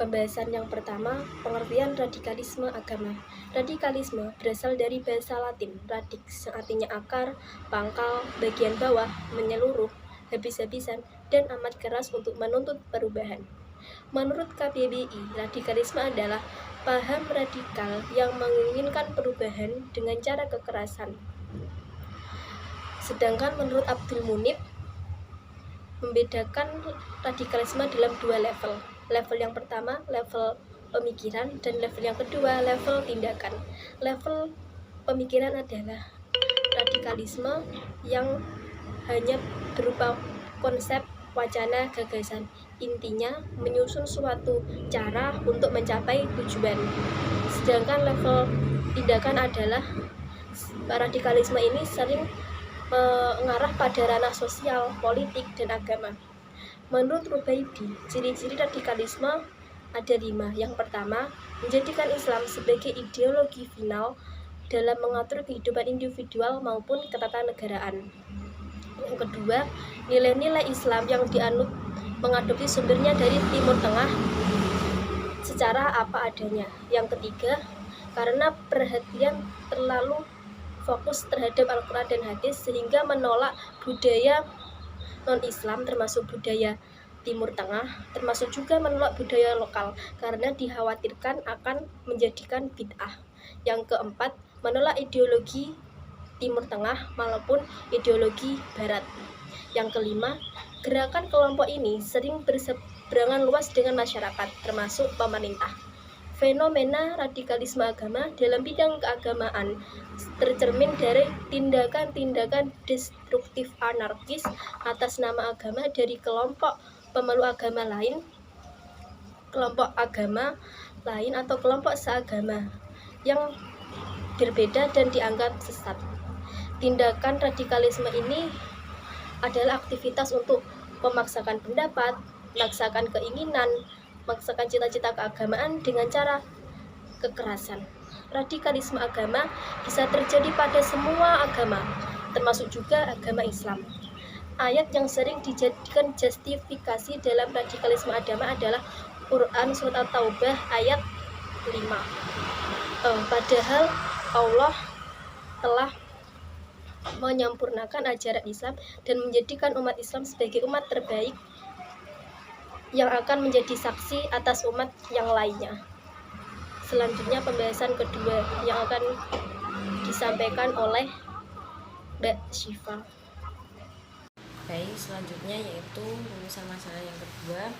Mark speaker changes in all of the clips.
Speaker 1: Pembahasan yang pertama, pengertian radikalisme agama. Radikalisme berasal dari bahasa Latin, radix, yang artinya akar, pangkal, bagian bawah, menyeluruh, habis-habisan, dan amat keras untuk menuntut perubahan. Menurut KBBI, radikalisme adalah paham radikal yang menginginkan perubahan dengan cara kekerasan. Sedangkan menurut Abdul Munib, membedakan radikalisme dalam dua level. Level yang pertama, level pemikiran, dan level yang kedua, level tindakan. Level pemikiran adalah radikalisme yang hanya berupa konsep, wacana, gagasan. Intinya, menyusun suatu cara untuk mencapai tujuan. Sedangkan level tindakan adalah radikalisme ini sering mengarah pada ranah sosial, politik, dan agama. Menurut Rubaidi, ciri-ciri radikalisme ada 5. Yang pertama, menjadikan Islam sebagai ideologi final dalam mengatur kehidupan individual maupun ketatanegaraan. Yang kedua, nilai-nilai Islam yang dianut mengadopsi sumbernya dari Timur Tengah secara apa adanya. Yang ketiga, karena perhatian terlalu fokus terhadap Al-Quran dan hadis sehingga menolak budaya non-Islam termasuk budaya Timur Tengah, termasuk juga menolak budaya lokal karena dikhawatirkan akan menjadikan bid'ah. Yang keempat, menolak ideologi Timur Tengah maupun ideologi Barat. Yang kelima, gerakan kelompok ini sering berseberangan luas dengan masyarakat, termasuk pemerintah. Fenomena radikalisme agama dalam bidang keagamaan tercermin dari tindakan-tindakan destruktif anarkis atas nama agama dari kelompok pemeluk agama lain, kelompok agama lain atau kelompok seagama yang berbeda dan dianggap sesat. Tindakan radikalisme ini adalah aktivitas untuk memaksakan pendapat, memaksakan keinginan, memaksakan cita-cita keagamaan dengan cara kekerasan. Radikalisme agama bisa terjadi pada semua agama, termasuk juga agama Islam. Ayat yang sering dijadikan justifikasi dalam radikalisme agama adalah Quran Surat At-Taubah ayat 5. Padahal Allah telah menyempurnakan ajaran Islam dan menjadikan umat Islam sebagai umat terbaik yang akan menjadi saksi atas umat yang lainnya. Selanjutnya pembahasan kedua yang akan disampaikan oleh Mbak Syifa.
Speaker 2: Baik, selanjutnya yaitu rumusan masalah yang kedua,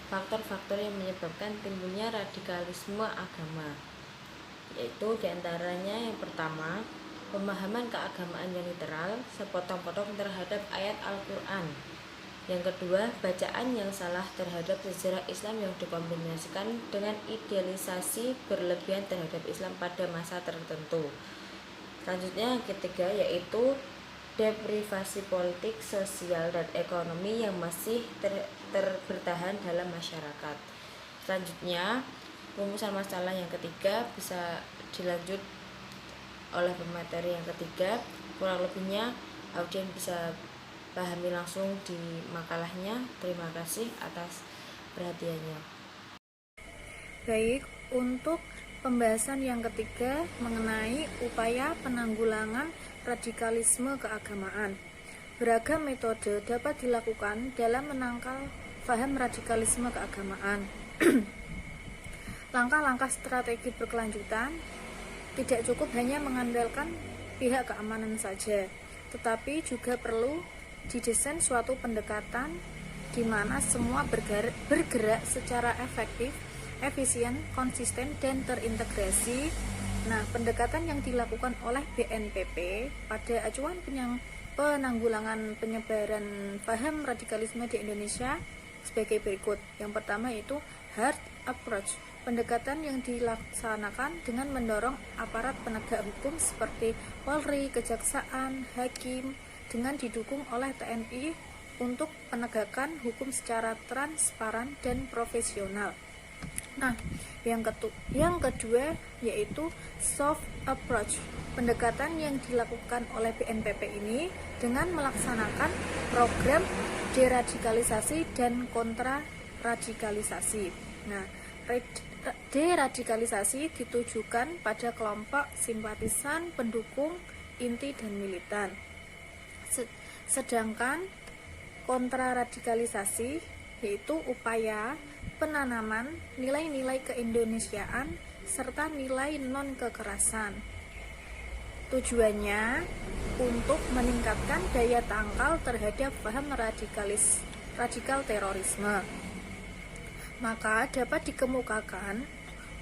Speaker 2: faktor-faktor yang menyebabkan timbulnya radikalisme agama. Yaitu diantaranya yang pertama, pemahaman keagamaan yang literal, sepotong-potong terhadap ayat Al-Quran. Yang kedua, bacaan yang salah terhadap sejarah Islam yang dikombinasikan dengan idealisasi berlebihan terhadap Islam pada masa tertentu. Selanjutnya yang ketiga yaitu deprivasi politik, sosial, dan ekonomi yang masih bertahan dalam masyarakat. Selanjutnya, rumusan masalah yang ketiga bisa dilanjut oleh pemateri yang ketiga. Kurang lebihnya audien bisa pahami langsung di makalahnya. Terima kasih atas perhatiannya.
Speaker 3: Baik, untuk pembahasan yang ketiga mengenai upaya penanggulangan radikalisme keagamaan. Beragam metode dapat dilakukan dalam menangkal paham radikalisme keagamaan. Langkah-langkah strategi berkelanjutan tidak cukup hanya mengandalkan pihak keamanan saja, tetapi juga perlu didesain suatu pendekatan di mana semua bergerak secara efektif, efisien, konsisten, dan terintegrasi. Nah, pendekatan yang dilakukan oleh BNPP pada acuan penanggulangan penyebaran paham radikalisme di Indonesia sebagai berikut. Yang pertama yaitu hard approach, pendekatan yang dilaksanakan dengan mendorong aparat penegak hukum seperti Polri, Kejaksaan, Hakim, dengan didukung oleh TNI untuk penegakan hukum secara transparan dan profesional. Nah, yang kedua yaitu soft approach, pendekatan yang dilakukan oleh BNPP ini dengan melaksanakan program deradikalisasi dan kontraradikalisasi. Nah, Deradikalisasi ditujukan pada kelompok simpatisan, pendukung, inti, dan militan. Sedangkan kontraradikalisasi yaitu upaya penanaman nilai-nilai keindonesiaan serta nilai non-kekerasan. Tujuannya untuk meningkatkan daya tangkal terhadap paham radikal terorisme. Maka dapat dikemukakan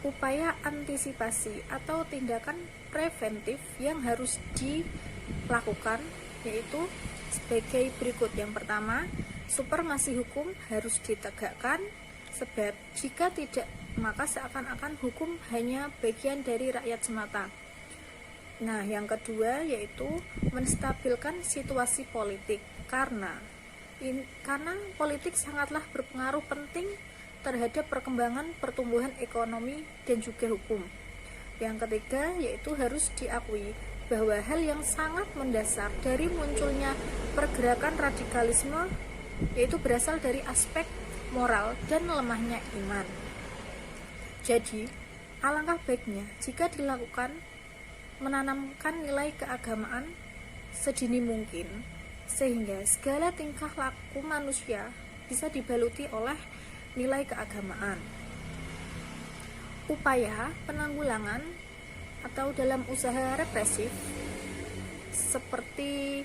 Speaker 3: upaya antisipasi atau tindakan preventif yang harus dilakukan, yaitu sebagai berikut. Yang pertama, supremasi hukum harus ditegakkan, sebab jika tidak maka seakan-akan hukum hanya bagian dari rakyat semata. Nah, yang kedua yaitu menstabilkan situasi politik, karena politik sangatlah berpengaruh penting terhadap perkembangan pertumbuhan ekonomi dan juga hukum. Yang ketiga yaitu harus diakui bahwa hal yang sangat mendasar dari munculnya pergerakan radikalisme yaitu berasal dari aspek moral dan lemahnya iman. Jadi, alangkah baiknya jika dilakukan menanamkan nilai keagamaan sedini mungkin, sehingga segala tingkah laku manusia bisa dibaluti oleh nilai keagamaan. Upaya penanggulangan atau dalam usaha represif seperti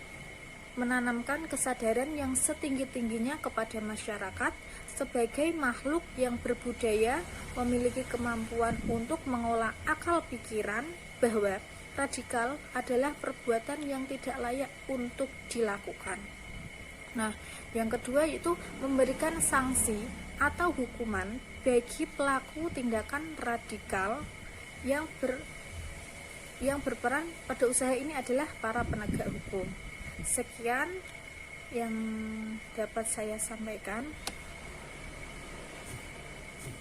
Speaker 3: menanamkan kesadaran yang setinggi-tingginya kepada masyarakat sebagai makhluk yang berbudaya, memiliki kemampuan untuk mengolah akal pikiran bahwa radikal adalah perbuatan yang tidak layak untuk dilakukan. Nah, yang kedua yaitu memberikan sanksi atau hukuman bagi pelaku tindakan radikal yang berperan pada usaha ini adalah para penegak hukum. Sekian yang dapat saya sampaikan.